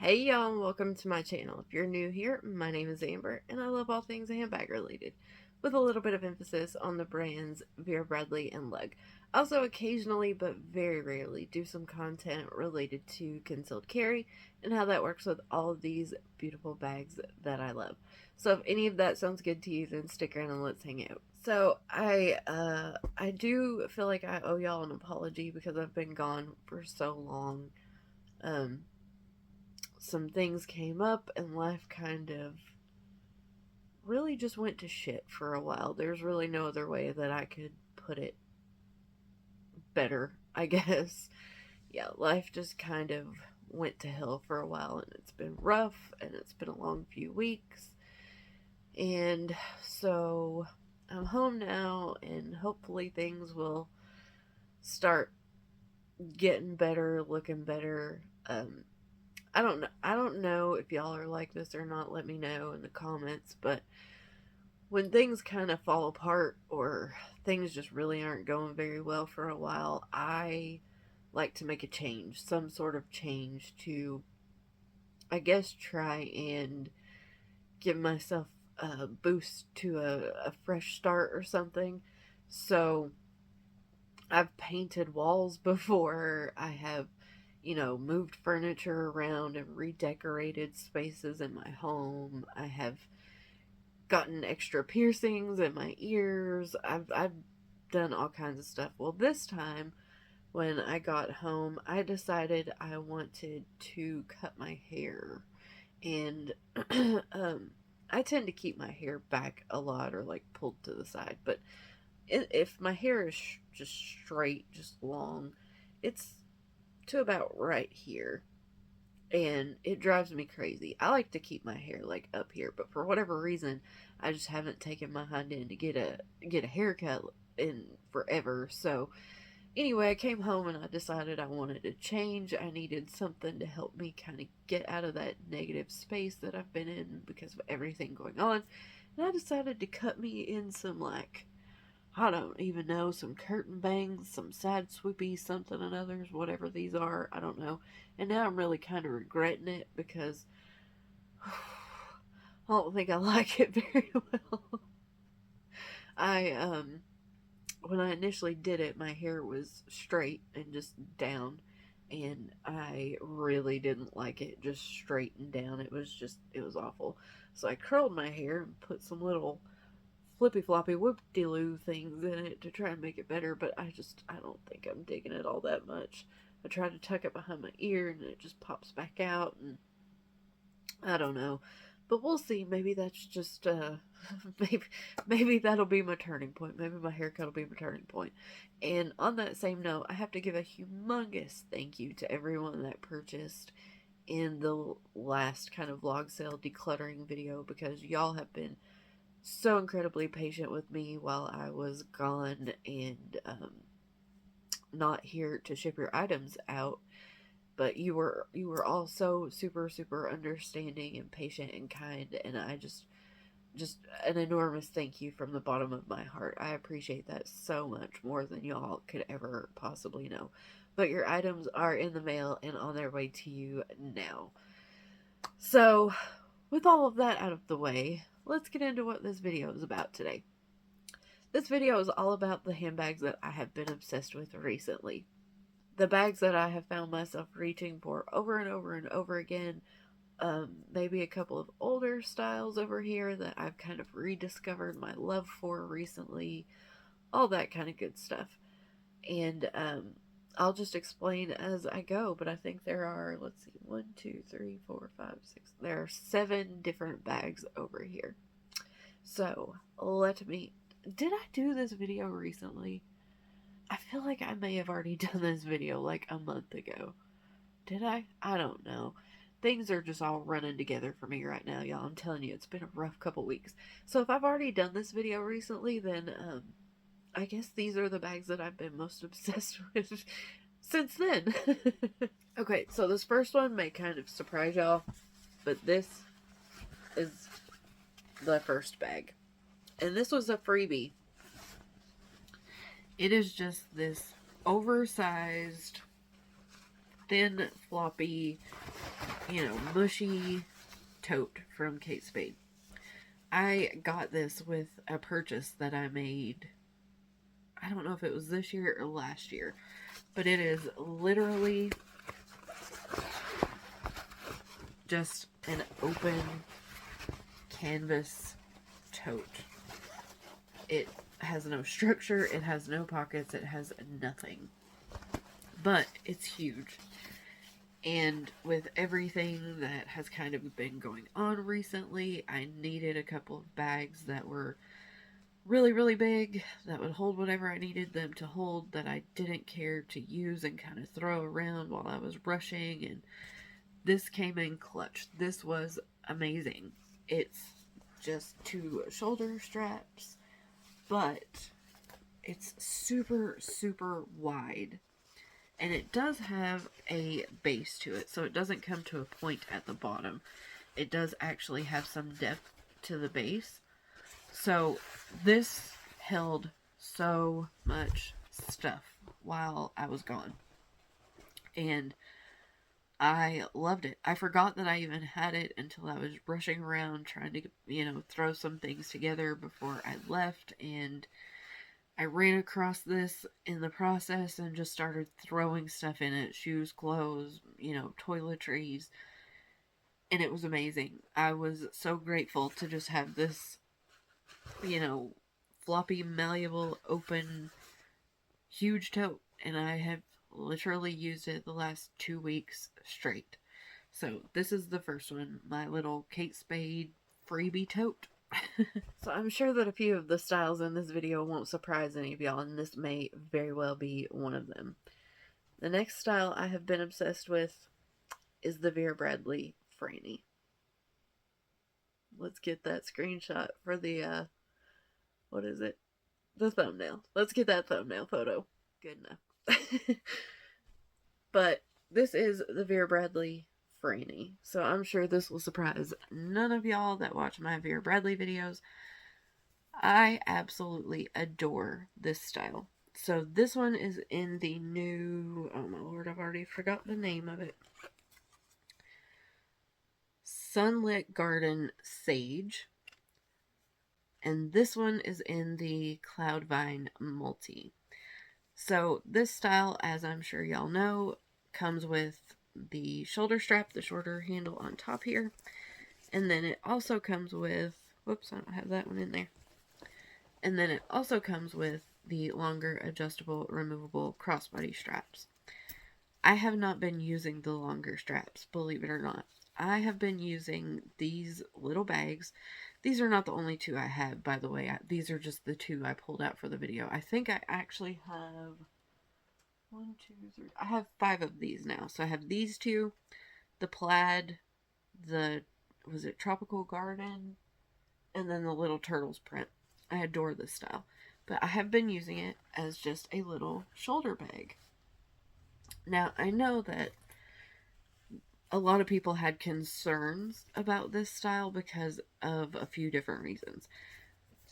Hey y'all, welcome to my channel. If you're new here, my name is Amber, and I love all things handbag related, with a little bit of emphasis on the brands Vera Bradley and Lug. I also occasionally, but very rarely, do some content related to concealed carry and how that works with all of these beautiful bags that I love. So if any of that sounds good to you, then stick around and let's hang out. So I do feel like I owe y'all an apology because I've been gone for so long. Some things came up and life kind of really just went to shit for a while. There's really no other way that I could put it better, I guess. Yeah, life just kind of went to hell for a while, and it's been rough, and it's been a long few weeks. And so I'm home now, and hopefully things will start getting better, looking better. I don't know if y'all are like this or not. Let me know in the comments. But when things kind of fall apart or things just really aren't going very well for a while, I like to make a change, some sort of change to, I guess, try and give myself a boost to a fresh start or something. So I've painted walls before. I have, moved furniture around and redecorated spaces in my home. I have gotten extra piercings in my ears. I've done all kinds of stuff. Well, this time when I got home, I decided I wanted to cut my hair. And I tend to keep my hair back a lot or like pulled to the side, but if my hair is just straight, just long, it's to about right here, and it drives me crazy. I like to keep my hair like up here, but for whatever reason, I just haven't taken my hand in to get a haircut in forever. So anyway, I came home and I decided I wanted to change. I needed something to help me kind of get out of that negative space that I've been in because of everything going on. And I decided to cut me in some, like, I don't even know, some curtain bangs, some side swoopy something and others, whatever these are, I don't know. And now I'm really kind of regretting it because I don't think I like it very well. I when I initially did it, my hair was straight and just down, and I really didn't like it just straight and down. It was awful. So I curled my hair and put some little flippy floppy whoop de loo things in it to try and make it better, but I don't think I'm digging it all that much. I tried to tuck it behind my ear and it just pops back out, and I don't know. But we'll see. Maybe that's just maybe that'll be my turning point. Maybe my haircut will be my turning point. And on that same note, I have to give a humongous thank you to everyone that purchased in the last kind of vlog sale decluttering video, because y'all have been so incredibly patient with me while I was gone and not here to ship your items out. But you were all so super understanding and patient and kind, and I just an enormous thank you from the bottom of my heart. I appreciate that so much, more than y'all could ever possibly know. But your items are in the mail and on their way to you now. So, with all of that out of the way, let's get into what this video is about today. This video is all about the handbags that I have been obsessed with recently. The bags that I have found myself reaching for over and over and over again. Maybe a couple of older styles over here that I've kind of rediscovered my love for recently. All that kind of good stuff. And I'll just explain as I go, but I think there are, let's see, 1, 2, 3, 4, 5, 6. There are 7 different bags over here. So, did I do this video recently? I feel like I may have already done this video like a month ago. Did I? I don't know. Things are just all running together for me right now, y'all. I'm telling you, it's been a rough couple weeks. So if I've already done this video recently, then I guess these are the bags that I've been most obsessed with since then. Okay, so this first one may kind of surprise y'all, but this is the first bag. And this was a freebie. It is just this oversized thin, floppy, you know, mushy tote from Kate Spade. I got this with a purchase that I made, I don't know if it was this year or last year, but it is literally just an open canvas tote. It has no structure, it has no pockets, it has nothing. But it's huge. And with everything that has kind of been going on recently, I needed a couple of bags that were really, really big, that would hold whatever I needed them to hold, that I didn't care to use and kind of throw around while I was rushing. And this came in clutch. This was amazing. It's just 2 shoulder straps, but it's super, super wide. And it does have a base to it, so it doesn't come to a point at the bottom. It does actually have some depth to the base. So this held so much stuff while I was gone. And I loved it. I forgot that I even had it until I was rushing around trying to, you know, throw some things together before I left. And I ran across this in the process and just started throwing stuff in it. Shoes, clothes, you know, toiletries. And it was amazing. I was so grateful to just have this, you know, floppy, malleable, open, huge tote. And I have literally used it the last 2 weeks straight. So this is the first one. My little Kate Spade freebie tote. So I'm sure that a few of the styles in this video won't surprise any of y'all, and this may very well be one of them. The next style I have been obsessed with is the Vera Bradley Frannie. Let's get that screenshot for the, what is it? The thumbnail. Let's get that thumbnail photo. Good enough. But this is the Vera Bradley Frannie. So I'm sure this will surprise none of y'all that watch my Vera Bradley videos. I absolutely adore this style. So this one is in the new, oh my lord, I've already forgot the name of it. Sunlit Garden Sage. And this one is in the Cloudvine Multi. So this style, as I'm sure y'all know, comes with the shoulder strap, the shorter handle on top here. And then it also comes with, whoops, I don't have that one in there. And then it also comes with the longer adjustable removable crossbody straps. I have not been using the longer straps, believe it or not. I have been using these little bags. These are not the only 2 I have, by the way. These are just the 2 I pulled out for the video. I think I actually have 1, 2, 3. I have 5 of these now. So I have these 2, the plaid, the, was it Tropical Garden, and then the little turtles print. I adore this style. But I have been using it as just a little shoulder bag. Now, I know that a lot of people had concerns about this style because of a few different reasons.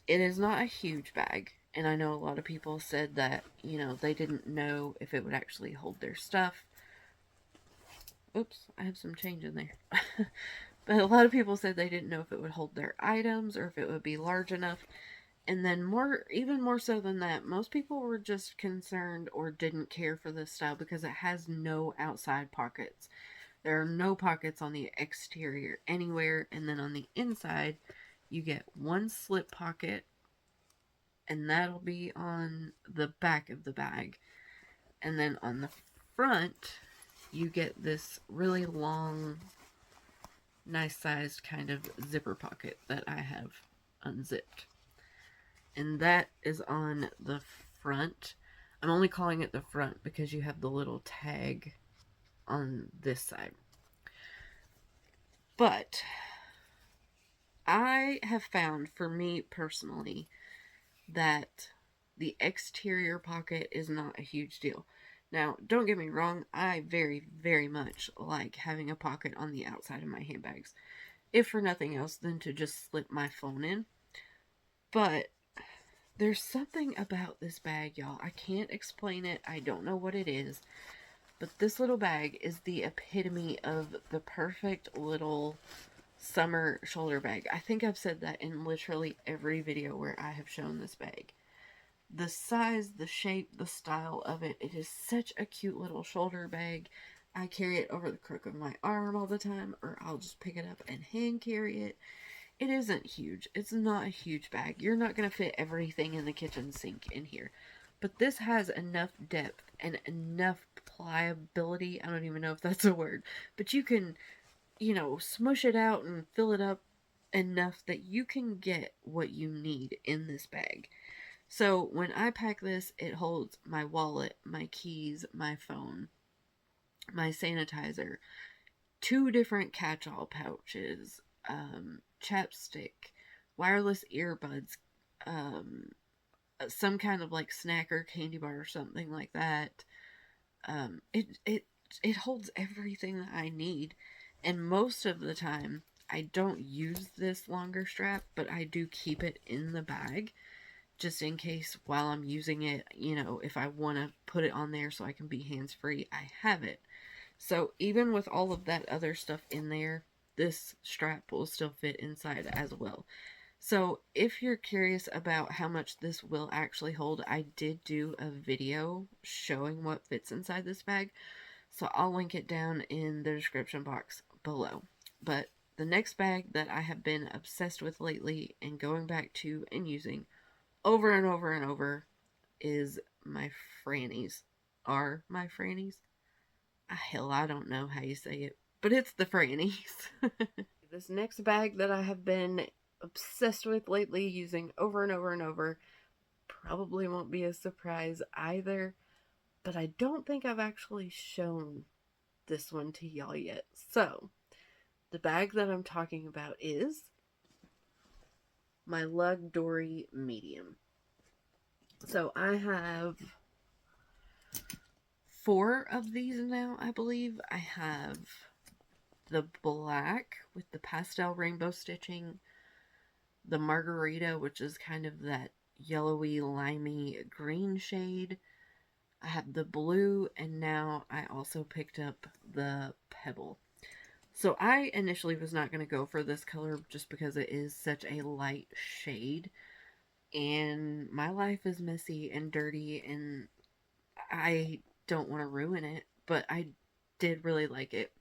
It is not a huge bag, and I know a lot of people said that, you know, they didn't know if it would actually hold their stuff. Oops, I have some change in there. But a lot of people said they didn't know if it would hold their items or if it would be large enough. And then even more so than that, most people were just concerned or didn't care for this style because it has no outside pockets. There are no pockets on the exterior anywhere, and then on the inside, you get 1 slip pocket, and that'll be on the back of the bag. And then on the front, you get this really long, nice sized kind of zipper pocket that I have unzipped. And that is on the front. I'm only calling it the front because you have the little tag on this side. But I have found, for me personally, that the exterior pocket is not a huge deal. Now, don't get me wrong, I very, very much like having a pocket on the outside of my handbags. If for nothing else than to just slip my phone in. But there's something about this bag, y'all. I can't explain it. I don't know what it is. But this little bag is the epitome of the perfect little summer shoulder bag. I think I've said that in literally every video where I have shown this bag. The size, the shape, the style of it, it is such a cute little shoulder bag. I carry it over the crook of my arm all the time, or I'll just pick it up and hand carry it. It isn't huge. It's not a huge bag. You're not going to fit everything in the kitchen sink in here. But this has enough depth and enough pliability. I don't even know if that's a word. But you can, you know, smush it out and fill it up enough that you can get what you need in this bag. So when I pack this, it holds my wallet, my keys, my phone, my sanitizer, 2 different catch-all pouches, chapstick, wireless earbuds, some kind of like snack or candy bar or something like that. It holds everything that I need, and most of the time I don't use this longer strap, but I do keep it in the bag just in case while I'm using it, you know, if I want to put it on there so I can be hands-free, I have it. So even with all of that other stuff in there, this strap will still fit inside as well. So if you're curious about how much this will actually hold, I did do a video showing what fits inside this bag. So I'll link it down in the description box below. But the next bag that I have been obsessed with lately and going back to and using over and over and over is my Frannies. Are my Frannies? Hell, I don't know how you say it, but it's the Frannies. This next bag that I have been obsessed with lately, using over and over and over, probably won't be a surprise either, but I don't think I've actually shown this one to y'all yet. So, the bag that I'm talking about is my Lug Dory medium. So I have 4 of these now, I believe. I have the black with the pastel rainbow stitching, the margarita, which is kind of that yellowy, limey green shade. I have the blue, and now I also picked up the Pebble. So I initially was not going to go for this color just because it is such a light shade. And my life is messy and dirty, and I don't want to ruin it, but I did really like it.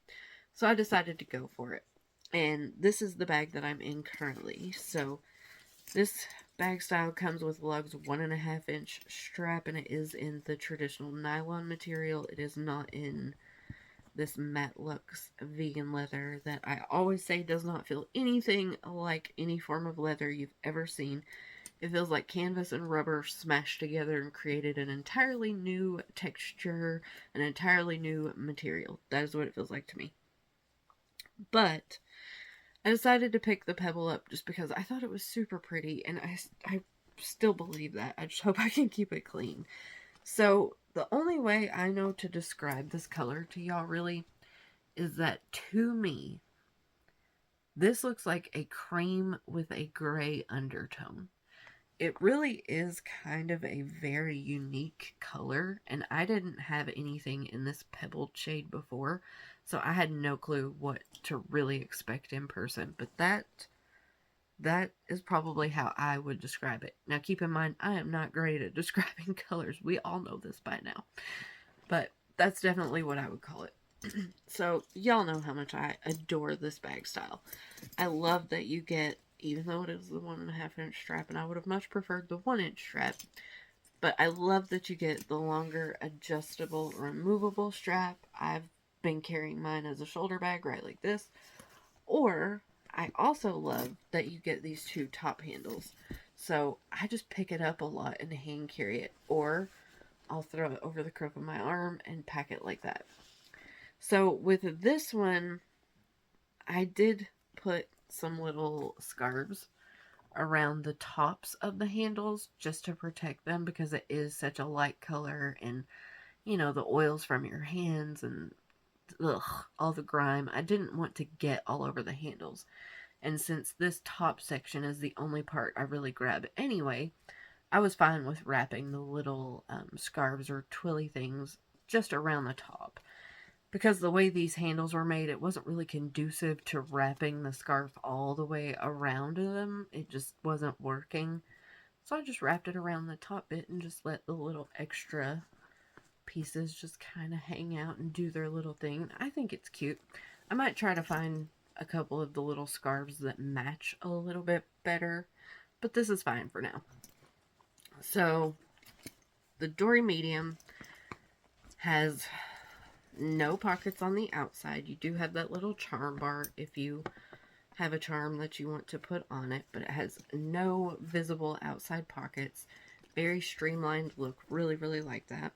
So I decided to go for it. And this is the bag that I'm in currently. So this bag style comes with Lug's 1.5 inch strap, and it is in the traditional nylon material. It is not in this matte luxe vegan leather that I always say does not feel anything like any form of leather you've ever seen. It feels like canvas and rubber smashed together and created an entirely new texture, an entirely new material. That is what it feels like to me. But I decided to pick the Pebble up just because I thought it was super pretty, and I still believe that. I just hope I can keep it clean. So the only way I know to describe this color to y'all really is that, to me, this looks like a cream with a gray undertone. It really is kind of a very unique color, and I didn't have anything in this pebbled shade before, so I had no clue what to really expect in person. But that is probably how I would describe it. Now keep in mind, I am not great at describing colors. We all know this by now. But that's definitely what I would call it. So y'all know how much I adore this bag style. I love that you get, even though it is the 1.5 inch strap, and I would have much preferred the 1 inch strap, but I love that you get the longer adjustable removable strap. I've been carrying mine as a shoulder bag right like this, or I also love that you get these 2 top handles, so I just pick it up a lot and hand carry it, or I'll throw it over the crook of my arm and pack it like that. So with this one, I did put some little scarves around the tops of the handles just to protect them, because it is such a light color, and you know, the oils from your hands and all the grime, I didn't want to get all over the handles. And since this top section is the only part I really grab anyway, I was fine with wrapping the little scarves or twilly things just around the top. because the way these handles were made, it wasn't really conducive to wrapping the scarf all the way around them. It just wasn't working. So I just wrapped it around the top bit and just let the little extra pieces just kind of hang out and do their little thing. I think it's cute. I might try to find a couple of the little scarves that match a little bit better, but this is fine for now. So the Dory medium has no pockets on the outside. You do have that little charm bar if you have a charm that you want to put on it, but it has no visible outside pockets. Very streamlined look. Really, really like that.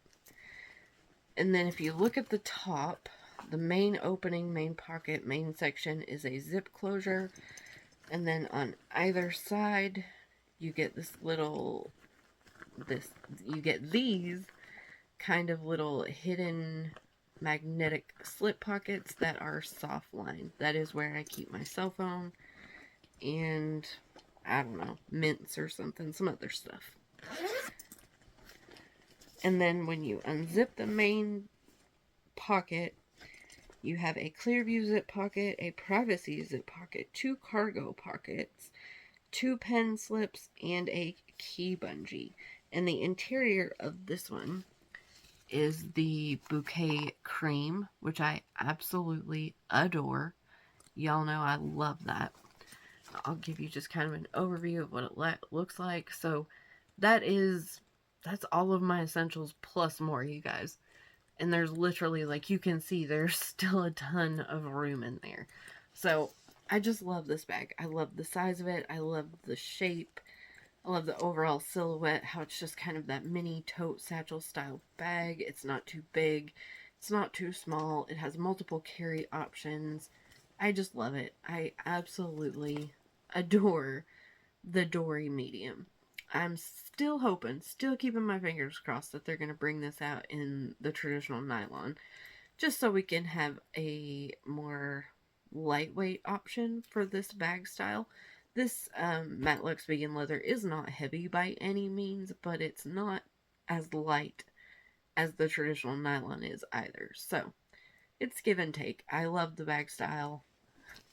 And then if you look at the top, the main opening, main pocket, main section is a zip closure. And then on either side, you get this little, you get these kind of little hidden magnetic slip pockets that are soft lined. That is where I keep my cell phone and, I don't know, mints or something, some other stuff. And then when you unzip the main pocket, you have a clear view zip pocket, a privacy zip pocket, 2 cargo pockets, 2 pen slips, and a key bungee. And the interior of this one is the bouquet cream, which I absolutely adore. Y'all know I love that. I'll give you just kind of an overview of what it looks like. So that's all of my essentials plus more, you guys. And there's literally, like, you can see there's still a ton of room in there. So I just love this bag. I love the size of it. I love the shape. I love the overall silhouette, how it's just kind of that mini tote satchel style bag. It's not too big. It's not too small. It has multiple carry options. I just love it. I absolutely adore the Dory medium. I'm still hoping, still keeping my fingers crossed that they're going to bring this out in the traditional nylon, just so we can have a more lightweight option for this bag style. This Matte Luxe Vegan Leather is not heavy by any means, but it's not as light as the traditional nylon is either. So, it's give and take. I love the bag style.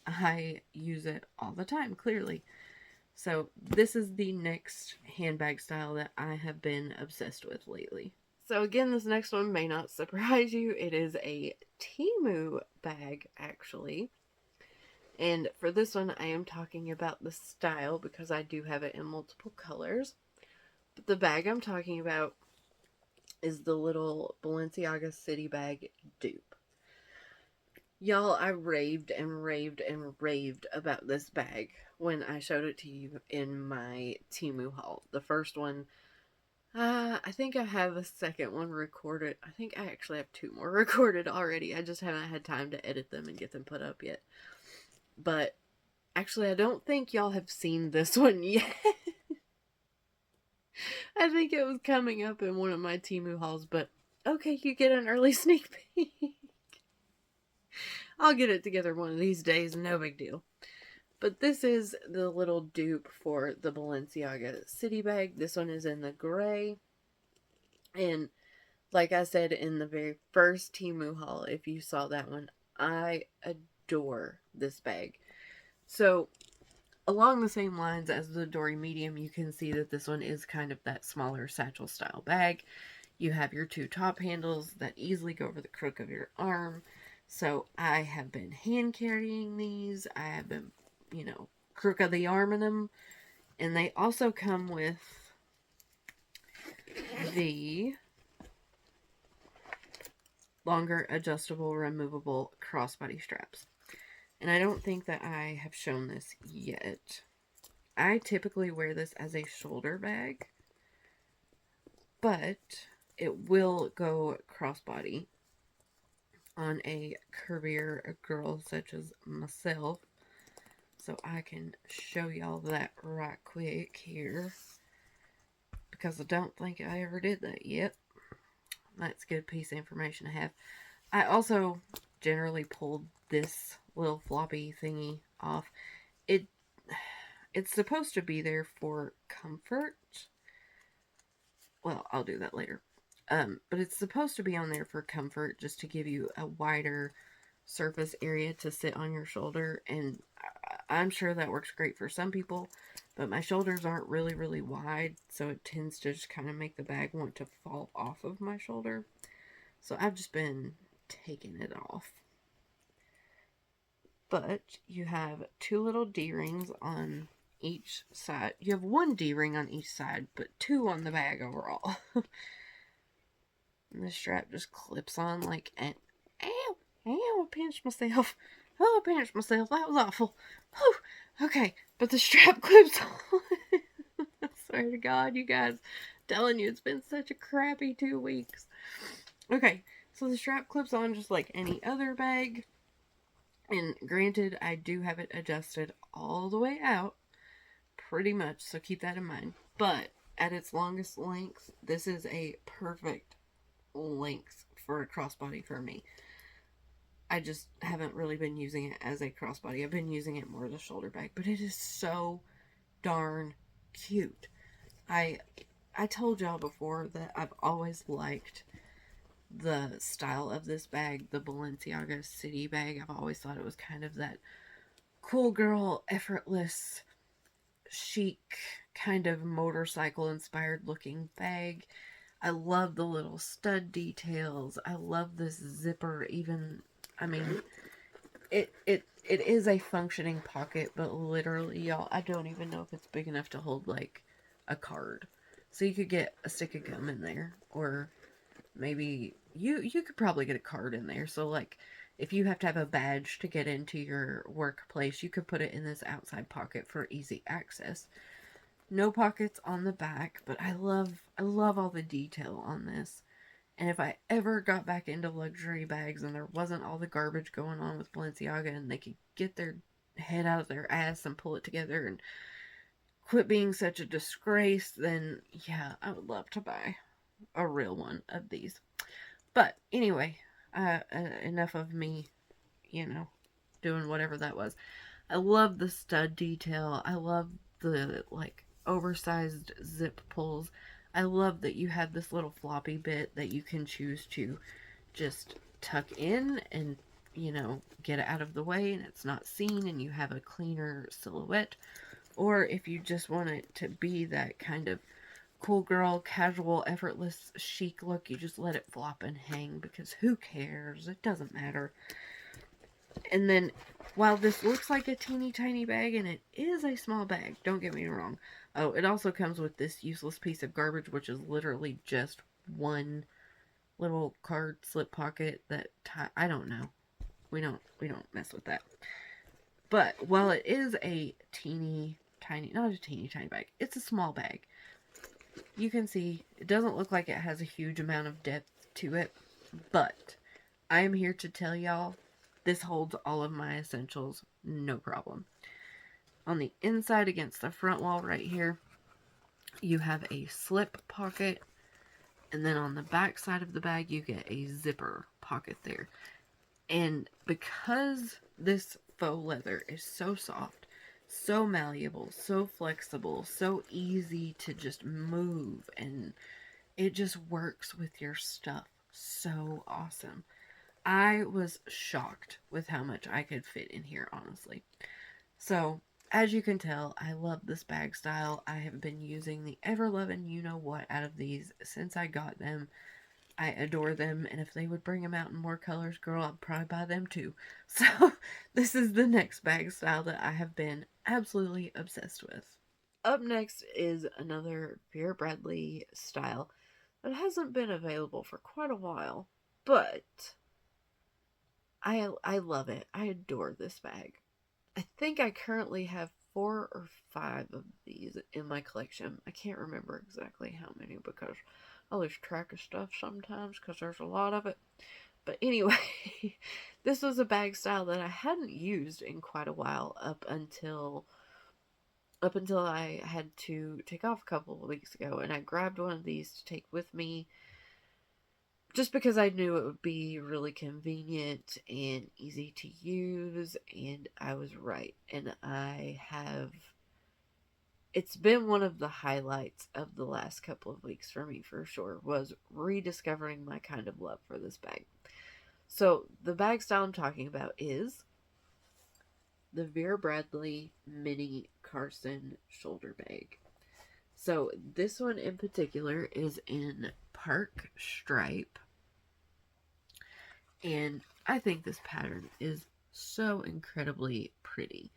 I use it all the time, clearly. So, this is the next handbag style that I have been obsessed with lately. So again, this next one may not surprise you. It is a Teemu bag, actually. And for this one, I am talking about the style because I do have it in multiple colors. But the bag I'm talking about is the little Balenciaga City Bag Dupe. Y'all, I raved and raved and raved about this bag when I showed it to you in my Teemu haul. The first one, I think I have a second one recorded. I think I actually have 2 more recorded already. I just haven't had time to edit them and get them put up yet. But actually, I don't think y'all have seen this one yet. I think it was coming up in one of my Teemu hauls, but okay, you get an early sneak peek. I'll get it together one of these days, no big deal. But this is the little dupe for the Balenciaga City Bag. This one is in the gray. And like I said in the very first Teemu haul, if you saw that one, I adore this bag. So, along the same lines as the Dory medium, you can see that this one is kind of that smaller satchel style bag. You have your 2 top handles that easily go over the crook of your arm. So I have been hand carrying these. I have been, crook of the arm in them. And they also come with the longer adjustable removable crossbody straps. And I don't think that I have shown this yet. I typically wear this as a shoulder bag, but it will go crossbody on a curvier girl such as myself. So I can show y'all that right quick here, because I don't think I ever did that yet. That's a good piece of information to have. I also generally pulled this little floppy thingy off. It's supposed to be there for comfort. Well, I'll do that later. But it's supposed to be on there for comfort, just to give you a wider surface area to sit on your shoulder. And I'm sure that works great for some people, but my shoulders aren't really, really wide, so it tends to just kind of make the bag want to fall off of my shoulder. So I've just been taking it off. But you have 2 little D-rings on each side. You have 1 D-ring on each side, but 2 on the bag overall. And the strap just clips on like an... Ow! Ow! I pinched myself. Oh, I pinched myself. That was awful. Whew. Okay, but the strap clips on. I swear to God, you guys. I'm telling you, it's been such a crappy 2 weeks. Okay, so the strap clips on just like any other bag. And granted, I do have it adjusted all the way out, pretty much, so keep that in mind. But at its longest length, this is a perfect length for a crossbody for me. I just haven't really been using it as a crossbody. I've been using it more as a shoulder bag, but it is so darn cute. I told y'all before that I've always liked the style of this bag, the Balenciaga City bag. I've always thought it was kind of that cool girl, effortless, chic, kind of motorcycle inspired looking bag. I love the little stud details. I love this zipper. Even, I mean, it is a functioning pocket, but literally, y'all, I don't even know if it's big enough to hold like a card. So you could get a stick of gum in there, or maybe you could probably get a card in there. So like, if you have to have a badge to get into your workplace, you could put it in this outside pocket for easy access. No pockets on the back, but I love all the detail on this. And if I ever got back into luxury bags and there wasn't all the garbage going on with Balenciaga and they could get their head out of their ass and pull it together and quit being such a disgrace, then yeah, I would love to buy a real one of these. But anyway, enough of me, doing whatever that was. I love the stud detail. I love the like oversized zip pulls. I love that you have this little floppy bit that you can choose to just tuck in and, get it out of the way and it's not seen and you have a cleaner silhouette. Or if you just want it to be that kind of cool girl, casual, effortless, chic look, you just let it flop and hang because who cares? It doesn't matter. And then, while this looks like a teeny tiny bag, and it is a small bag, don't get me wrong. Oh, it also comes with this useless piece of garbage, which is literally just one little card slip pocket that I don't know. We don't mess with that. But while it is a teeny tiny, not a teeny tiny bag, it's a small bag. You can see it doesn't look like it has a huge amount of depth to it, but I am here to tell y'all this holds all of my essentials, no problem. On the inside against the front wall right here, you have a slip pocket, and then on the back side of the bag, you get a zipper pocket there. And because this faux leather is so soft, so malleable, so flexible, so easy to just move, and it just works with your stuff so awesome. I was shocked with how much I could fit in here, honestly. So, as you can tell, I love this bag style. I have been using the ever-loving you-know-what out of these since I got them. I adore them, and if they would bring them out in more colors, girl, I'd probably buy them too. So, this is the next bag style that I have been absolutely obsessed with. Up next is another Vera Bradley style that hasn't been available for quite a while, but I love it. I adore this bag. I think I currently have 4 or 5 of these in my collection. I can't remember exactly how many because I lose track of stuff sometimes because there's a lot of it. But anyway, this was a bag style that I hadn't used in quite a while up until I had to take off a couple of weeks ago, and I grabbed one of these to take with me just because I knew it would be really convenient and easy to use, and I was right. And I have it's been one of the highlights of the last couple of weeks for me, for sure, was rediscovering my kind of love for this bag. So the bag style I'm talking about is the Vera Bradley Mini Carson shoulder bag. So this one in particular is in Park Stripe, and I think this pattern is so incredibly pretty.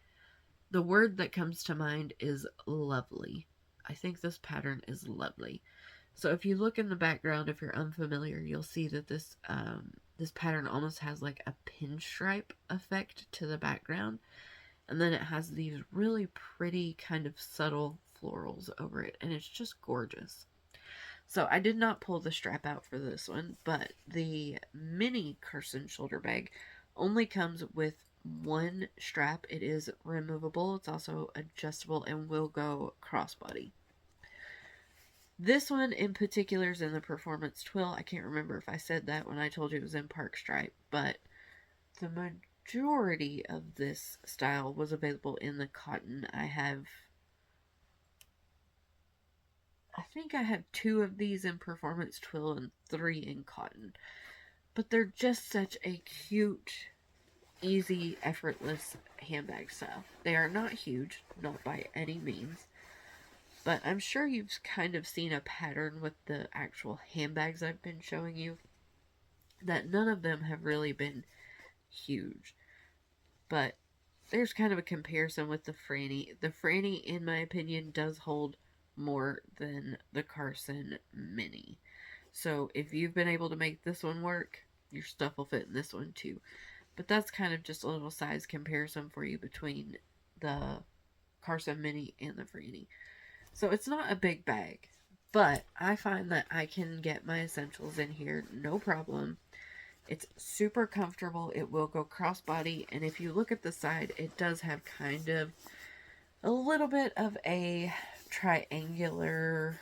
The word that comes to mind is lovely. I think this pattern is lovely. So if you look in the background, if you're unfamiliar, you'll see that this pattern almost has like a pinstripe effect to the background. And then it has these really pretty kind of subtle florals over it. And it's just gorgeous. So I did not pull the strap out for this one, but the mini Carson shoulder bag only comes with one strap. It is removable. It's also adjustable and will go crossbody. This one in particular is in the Performance Twill. I can't remember if I said that when I told you it was in Park Stripe, but the majority of this style was available in the cotton. I think I have 2 of these in Performance Twill and 3 in cotton. But they're just such a cute, easy, effortless handbag style. They are not huge, not by any means. But I'm sure you've kind of seen a pattern with the actual handbags I've been showing you, that none of them have really been huge. But there's kind of a comparison with the Frannie. The Frannie, in my opinion, does hold more than the Carson Mini. So if you've been able to make this one work, your stuff will fit in this one too. But that's kind of just a little size comparison for you between the Carson Mini and the Frannie. So it's not a big bag, but I find that I can get my essentials in here no problem. It's super comfortable. It will go crossbody, and if you look at the side, it does have kind of a little bit of a triangular,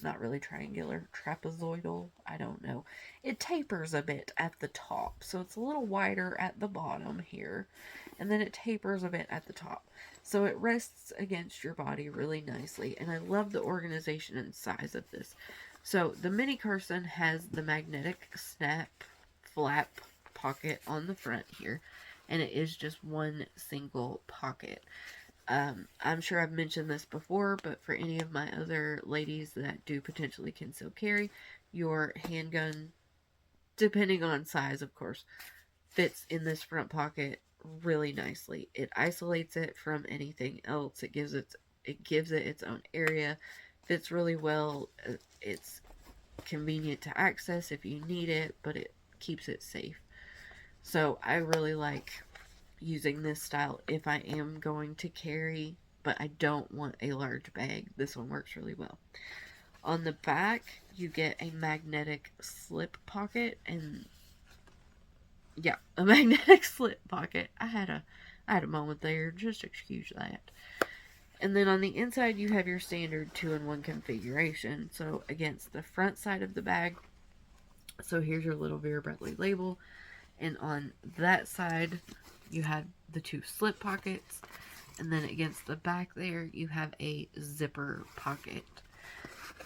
not really triangular, trapezoidal, I don't know. It tapers a bit at the top, so it's a little wider at the bottom here, and then it tapers a bit at the top. So it rests against your body really nicely, and I love the organization and size of this. So the Mini Carson has the magnetic snap flap pocket on the front here, and it is just one single pocket. I'm sure I've mentioned this before, but for any of my other ladies that do potentially conceal carry, your handgun, depending on size of course, fits in this front pocket really nicely. It isolates it from anything else. It gives it its own area. Fits really well. It's convenient to access if you need it, but it keeps it safe. So I really like using this style if I am going to carry, but I don't want a large bag. This one works really well. On the back, you get a magnetic slip pocket, and yeah, a magnetic slip pocket. I had a moment there, just excuse that. And then on the inside, you have your standard 2-in-1 configuration. So against the front side of the bag, so here's your little Vera Bradley label, and on that side, you have the 2 slip pockets, and then against the back there, you have a zipper pocket.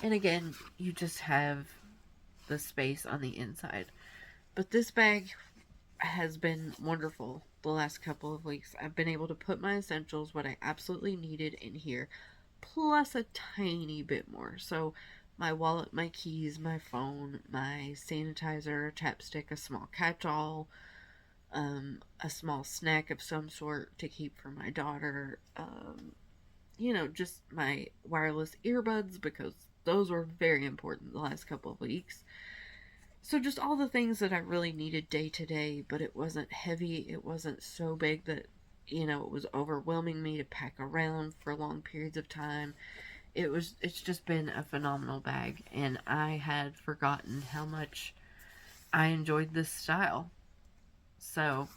And again, you just have the space on the inside. But this bag has been wonderful the last couple of weeks. I've been able to put my essentials, what I absolutely needed, in here, plus a tiny bit more. So my wallet, my keys, my phone, my sanitizer, chapstick, a small catch-all, a small snack of some sort to keep for my daughter, you know, just my wireless earbuds, because those were very important the last couple of weeks. So just all the things that I really needed day to day, but it wasn't heavy. It wasn't so big that, you know, it was overwhelming me to pack around for long periods of time. It's just been a phenomenal bag, and I had forgotten how much I enjoyed this style. So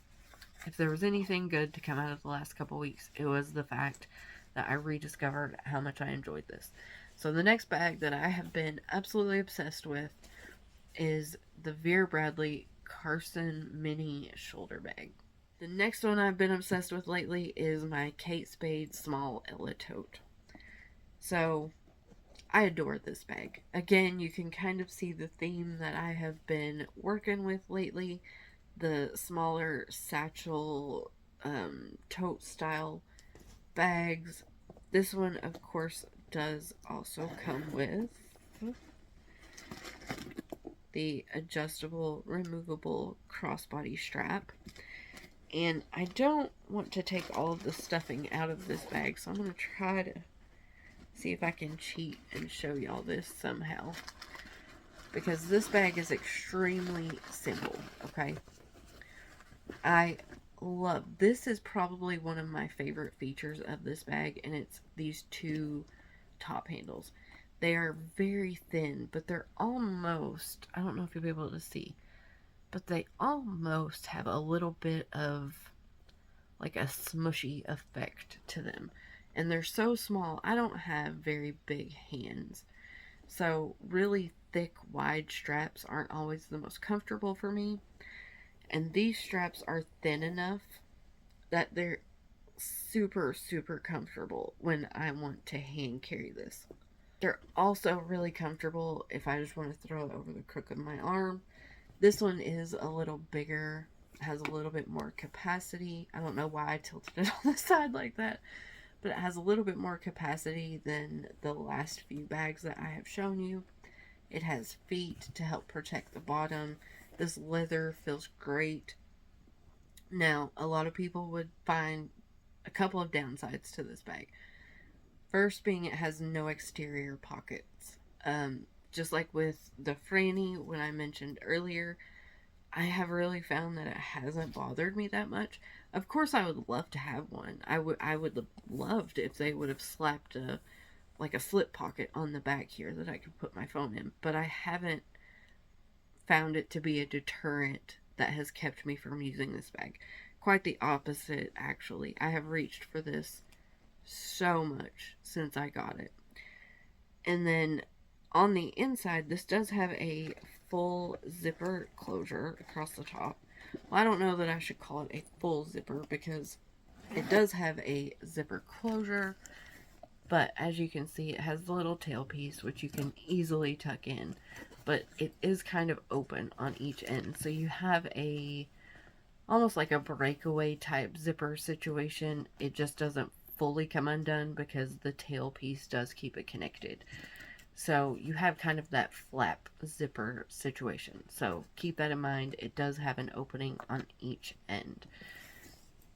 if there was anything good to come out of the last couple weeks, it was the fact that I rediscovered how much I enjoyed this. So the next bag that I have been absolutely obsessed with is the Vera Bradley Carson Mini Shoulder Bag. The next one I've been obsessed with lately is my Kate Spade Small Ella Tote. So I adore this bag. Again, you can kind of see the theme that I have been working with lately. The smaller satchel tote style bags. This one, of course, does also come with the adjustable, removable crossbody strap. And I don't want to take all of the stuffing out of this bag, so I'm going to try to see if I can cheat and show y'all this somehow. Because this bag is extremely simple, okay? I love, this is probably one of my favorite features of this bag, and it's these two top handles. They are very thin, but they're almost, I don't know if you'll be able to see, but they almost have a little bit of like a smushy effect to them. And they're so small, I don't have very big hands. So really thick, wide straps aren't always the most comfortable for me. And these straps are thin enough that they're super, super comfortable when I want to hand carry this. They're also really comfortable if I just want to throw it over the crook of my arm. This one is a little bigger, has a little bit more capacity. I don't know why I tilted it on the side like that, but it has a little bit more capacity than the last few bags that I have shown you. It has feet to help protect the bottom. This leather feels great. Now, a lot of people would find a couple of downsides to this bag. First being it has no exterior pockets. Just like with the Frannie, when I mentioned earlier, I have really found that it hasn't bothered me that much. Of course, I would love to have one. I would have loved if they would have slapped a slip pocket on the back here that I could put my phone in. But I haven't found it to be a deterrent that has kept me from using this bag. Quite the opposite, actually. I have reached for this so much since I got it. And then on the inside, this does have a full zipper closure across the top. Well, I don't know that I should call it a full zipper because it does have a zipper closure, but as you can see, it has the little tail piece, which you can easily tuck in, but it is kind of open on each end. So you have almost like a breakaway type zipper situation. It just doesn't fully come undone because the tail piece does keep it connected. So you have kind of that flap zipper situation. So keep that in mind. It does have an opening on each end.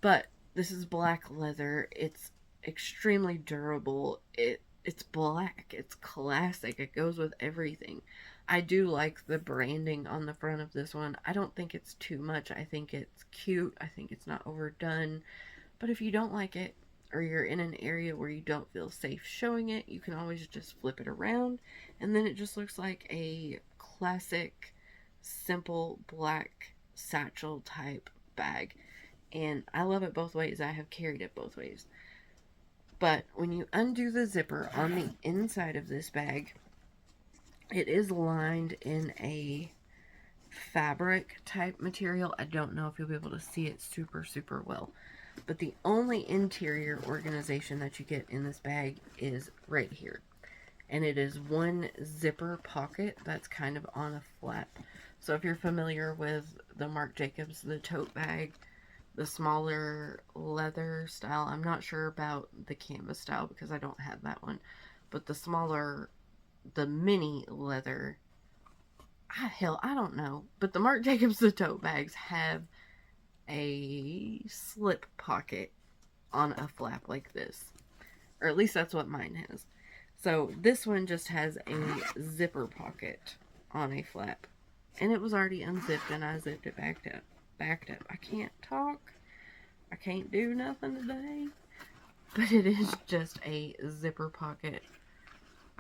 But this is black leather. It's extremely durable. It's black. It's classic. It goes with everything. I do like the branding on the front of this one. I don't think it's too much. I think it's cute. I think it's not overdone. But if you don't like it, or you're in an area where you don't feel safe showing it, you can always just flip it around, and then it just looks like a classic, simple black satchel type bag. And I love it both ways. I have carried it both ways. But when you undo the zipper on the inside of this bag, it is lined in a fabric type material. I don't know if you'll be able to see it super, super well. But the only interior organization that you get in this bag is right here. And it is one zipper pocket that's kind of on a flap. So if you're familiar with the Marc Jacobs, the tote bag, the smaller leather style, I'm not sure about the canvas style because I don't have that one. But the smaller, the mini leather, hell, I don't know. But the Marc Jacobs, the tote bags have a slip pocket on a flap like this, or at least that's what mine has. So this one just has a zipper pocket on a flap, and it was already unzipped, and I zipped it back up. I can't talk, I can't do nothing today, but it is just a zipper pocket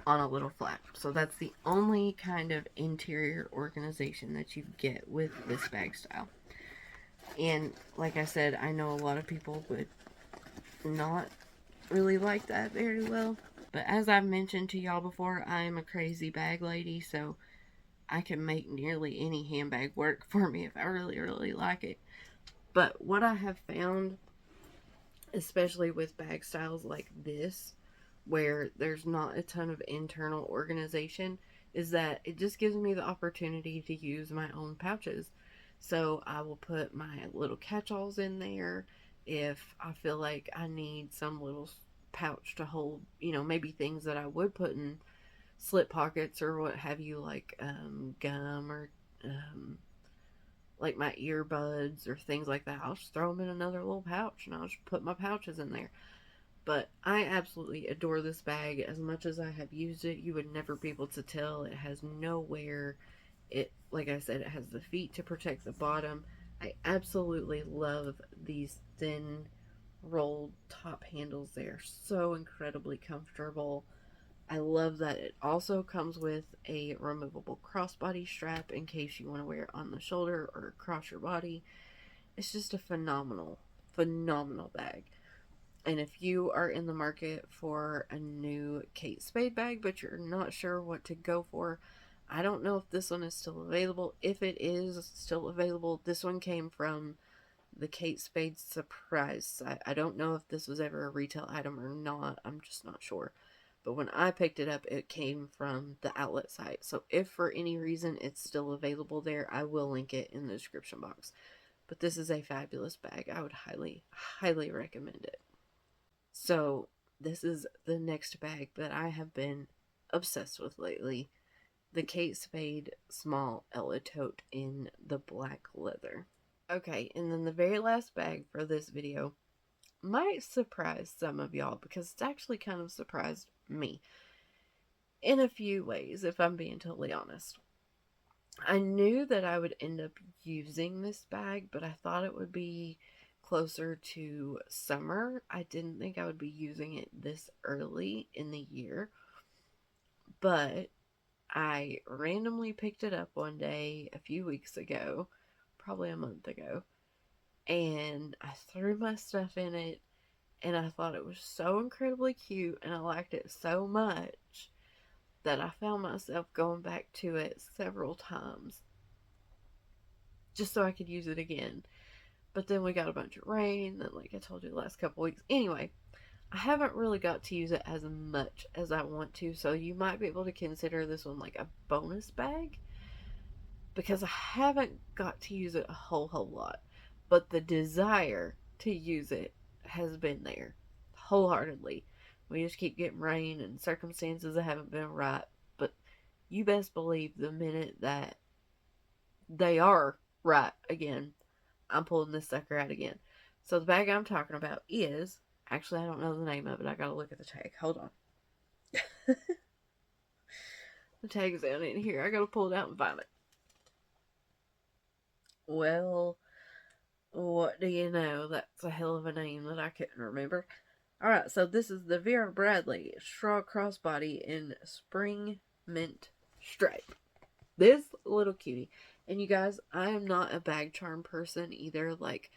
on a little flap. So that's the only kind of interior organization that you get with this bag style. And like I said, I know a lot of people would not really like that very well. But as I've mentioned to y'all before, I am a crazy bag lady, so I can make nearly any handbag work for me if I really, really like it. But what I have found, especially with bag styles like this, where there's not a ton of internal organization, is that it just gives me the opportunity to use my own pouches. So I will put my little catch-alls in there if I feel like I need some little pouch to hold, maybe things that I would put in slip pockets or what have you, like gum or like my earbuds or things like that. I'll just throw them in another little pouch and I'll just put my pouches in there. But I absolutely adore this bag. As much as I have used it, you would never be able to tell. It has no wear. It, like I said, it has the feet to protect the bottom. I absolutely love these thin rolled top handles. They are so incredibly comfortable. I love that it also comes with a removable crossbody strap in case you want to wear it on the shoulder or across your body. It's just a phenomenal, phenomenal bag. And if you are in the market for a new Kate Spade bag, but you're not sure what to go for, I don't know if this one is still available. If it is still available, this one came from the Kate Spade Surprise. I don't know if this was ever a retail item or not. I'm just not sure. But when I picked it up, it came from the outlet site. So if for any reason it's still available there, I will link it in the description box. But this is a fabulous bag. I would highly, highly recommend it. So this is the next bag that I have been obsessed with lately. The Kate Spade Small Ella Tote in the black leather. Okay, and then the very last bag for this video might surprise some of y'all because it's actually kind of surprised me in a few ways, if I'm being totally honest. I knew that I would end up using this bag, but I thought it would be closer to summer. I didn't think I would be using it this early in the year, but I randomly picked it up one day a few weeks ago, probably a month ago, and I threw my stuff in it, and I thought it was so incredibly cute, and I liked it so much that I found myself going back to it several times just so I could use it again. But then we got a bunch of rain, and like I told you the last couple weeks. Anyway, I haven't really got to use it as much as I want to, so you might be able to consider this one like a bonus bag because I haven't got to use it a whole lot. But the desire to use it has been there wholeheartedly. We just keep getting rain and circumstances that haven't been right. But you best believe the minute that they are right again, I'm pulling this sucker out again. So the bag I'm talking about is, actually I don't know the name of it. I gotta look at the tag. Hold on. The tag is down in here. I gotta pull it out and find it. Well, what do you know? That's a hell of a name that I couldn't remember. Alright, so this is the Vera Bradley Straw Crossbody in Spring Mint Stripe. This little cutie. And you guys, I am not a bag charm person either. Like,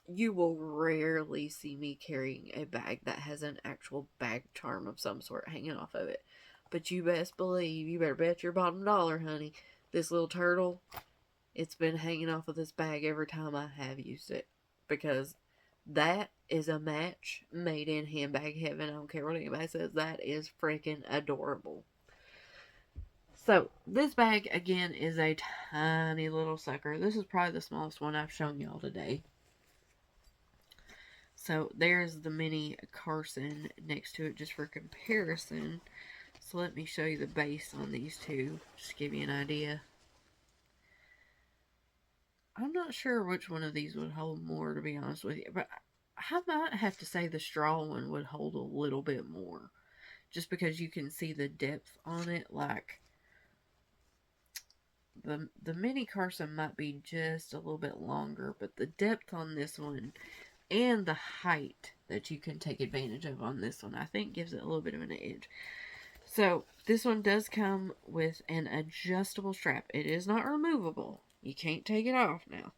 you will rarely see me carrying a bag that has an actual bag charm of some sort hanging off of it. But you best believe, you better bet your bottom dollar, honey, this little turtle, it's been hanging off of this bag every time I have used it. Because that is a match made in handbag heaven. I don't care what anybody says. That is freaking adorable. So, this bag, again, is a tiny little sucker. This is probably the smallest one I've shown y'all today. So, there's the mini Carson next to it, just for comparison. So, let me show you the base on these two, just to give you an idea. I'm not sure which one of these would hold more, to be honest with you, but I might have to say the straw one would hold a little bit more. Just because you can see the depth on it, like... The mini Carson might be just a little bit longer, but the depth on this one and the height that you can take advantage of on this one, I think gives it a little bit of an edge. So, this one does come with an adjustable strap. It is not removable. You can't take it off now.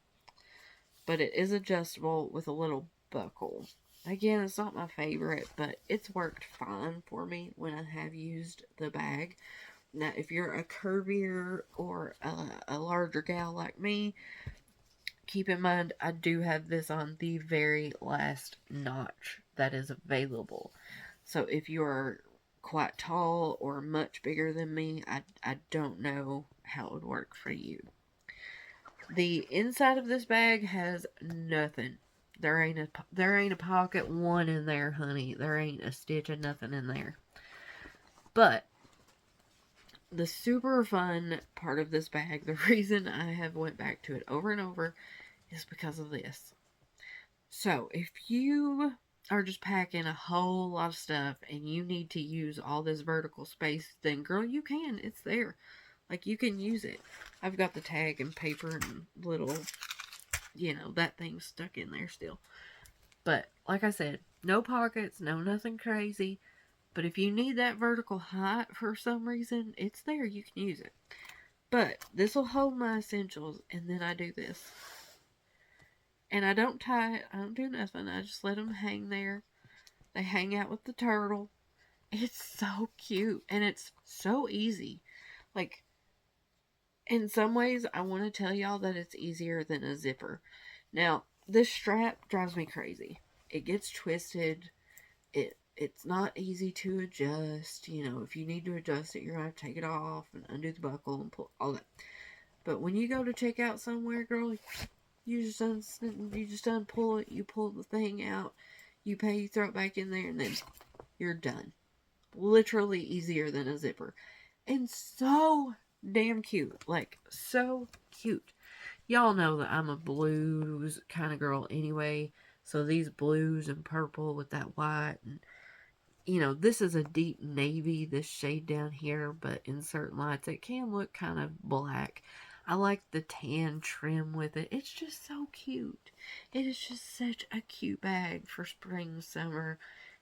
But it is adjustable with a little buckle. Again, it's not my favorite, but it's worked fine for me when I have used the bag. Now, if you're a curvier or a larger gal like me, keep in mind, I do have this on the very last notch that is available. So if you are quite tall or much bigger than me, I don't know how it would work for you. The inside of this bag has nothing. There ain't a pocket one in there, honey. There ain't a stitch of nothing in there. But the super fun part of this bag, the reason I have went back to it over and over, is because of this. So if you are just packing a whole lot of stuff and you need to use all this vertical space, then girl, you can. It's there. Like, you can use it. I've got the tag and paper and little, that thing stuck in there still. But, like I said, no pockets, no nothing crazy. But if you need that vertical height for some reason, it's there. You can use it. But this will hold my essentials, and then I do this. And I don't tie it. I don't do nothing. I just let them hang there. They hang out with the turtle. It's so cute. And it's so easy. Like, in some ways, I want to tell y'all that it's easier than a zipper. Now, this strap drives me crazy. It gets twisted. It's not easy to adjust. If you need to adjust it, you're going to have to take it off and undo the buckle and pull all that. But when you go to check out somewhere, girl, you just unpull it. You pull the thing out. You pay, you throw it back in there, and then you're done. Literally easier than a zipper. And so damn cute. Like, so cute. Y'all know that I'm a blues kind of girl anyway. So these blues and purple with that white, and this is a deep navy, this shade down here, but in certain lights it can look kind of black. I like the tan trim with it. It's just so cute. It is just such a cute bag for spring, summer,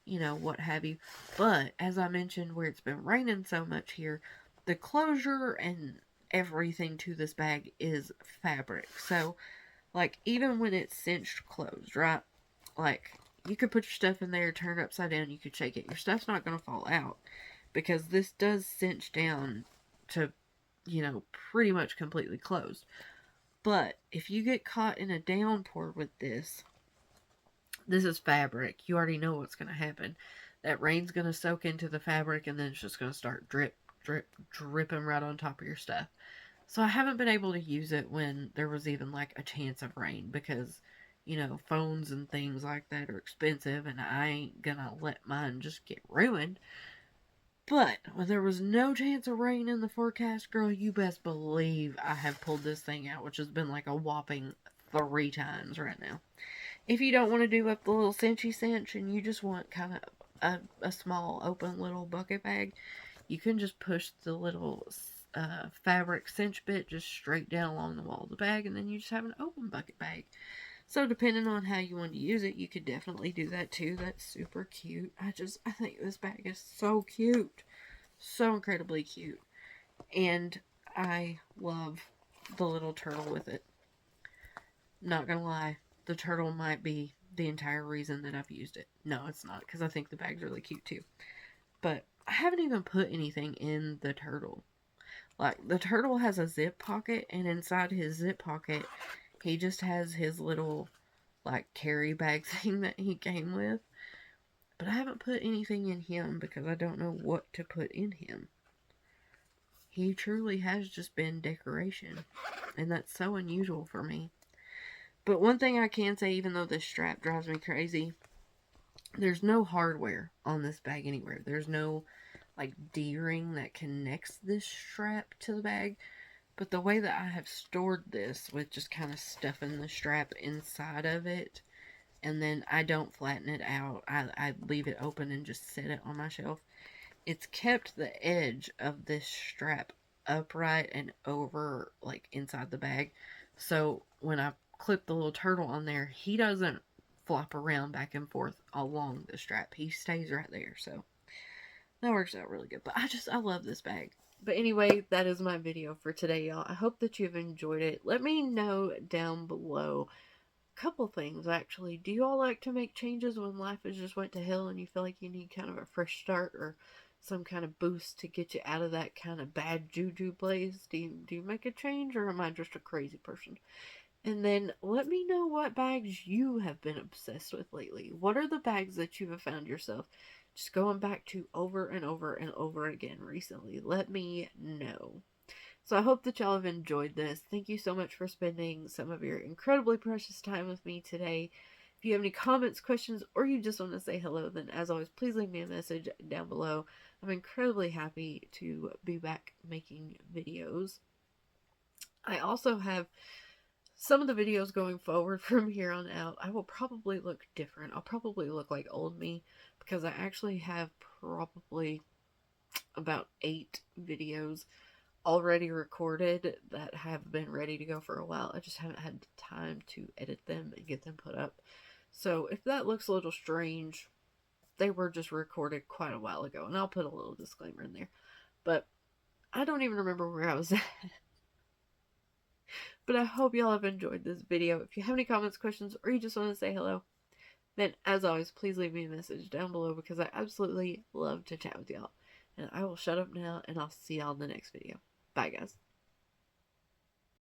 what have you. But as I mentioned, where it's been raining so much here, the closure and everything to this bag is fabric. So, like, even when it's cinched closed, right? Like, you could put your stuff in there, turn it upside down, you could shake it. Your stuff's not going to fall out because this does cinch down to, pretty much completely closed. But if you get caught in a downpour with this is fabric. You already know what's going to happen. That rain's going to soak into the fabric and then it's just going to start dripping right on top of your stuff. So I haven't been able to use it when there was even like a chance of rain because, phones and things like that are expensive and I ain't gonna let mine just get ruined. But when there was no chance of rain in the forecast, girl, you best believe I have pulled this thing out, which has been like a whopping 3 times right now. If you don't want to do up the little cinchy cinch and you just want kind of a small open little bucket bag, you can just push the little fabric cinch bit just straight down along the wall of the bag, and then you just have an open bucket bag. So depending on how you want to use it, you could definitely do that too. That's super cute. I think this bag is so cute. So incredibly cute. And I love the little turtle with it. Not gonna lie, the turtle might be the entire reason that I've used it. No, it's not, because I think the bag's really cute too. But I haven't even put anything in the turtle. Like, the turtle has a zip pocket, and inside his zip pocket, he just has his little, like, carry bag thing that he came with. But I haven't put anything in him because I don't know what to put in him. He truly has just been decoration. And that's so unusual for me. But one thing I can say, even though this strap drives me crazy, there's no hardware on this bag anywhere. There's no, like, D-ring that connects this strap to the bag. But the way that I have stored this, with just kind of stuffing the strap inside of it, and then I don't flatten it out, I leave it open and just set it on my shelf, it's kept the edge of this strap upright and over, like, inside the bag. So when I clip the little turtle on there, he doesn't flop around back and forth along the strap. He stays right there, so that works out really good. But I love this bag. But anyway, that is my video for today, y'all. I hope that you've enjoyed it. Let me know down below a couple things, actually. Do you all like to make changes when life has just went to hell and you feel like you need kind of a fresh start or some kind of boost to get you out of that kind of bad juju place? Do you make a change, or am I just a crazy person? And then let me know what bags you have been obsessed with lately. What are the bags that you have found yourself just going back to over and over and over again recently, let me know. So I hope that y'all have enjoyed this. Thank you so much for spending some of your incredibly precious time with me today. If you have any comments, questions, or you just want to say hello, then as always, please leave me a message down below. I'm incredibly happy to be back making videos. I also have some of the videos going forward from here on out. I will probably look different. I'll probably look like old me because I actually have probably about 8 videos already recorded that have been ready to go for a while. I just haven't had time to edit them and get them put up. So if that looks a little strange, they were just recorded quite a while ago, and I'll put a little disclaimer in there. But I don't even remember where I was at. But I hope y'all have enjoyed this video. If you have any comments, questions, or you just want to say hello, then as always, please leave me a message down below because I absolutely love to chat with y'all. And I will shut up now, and I'll see y'all in the next video. Bye, guys.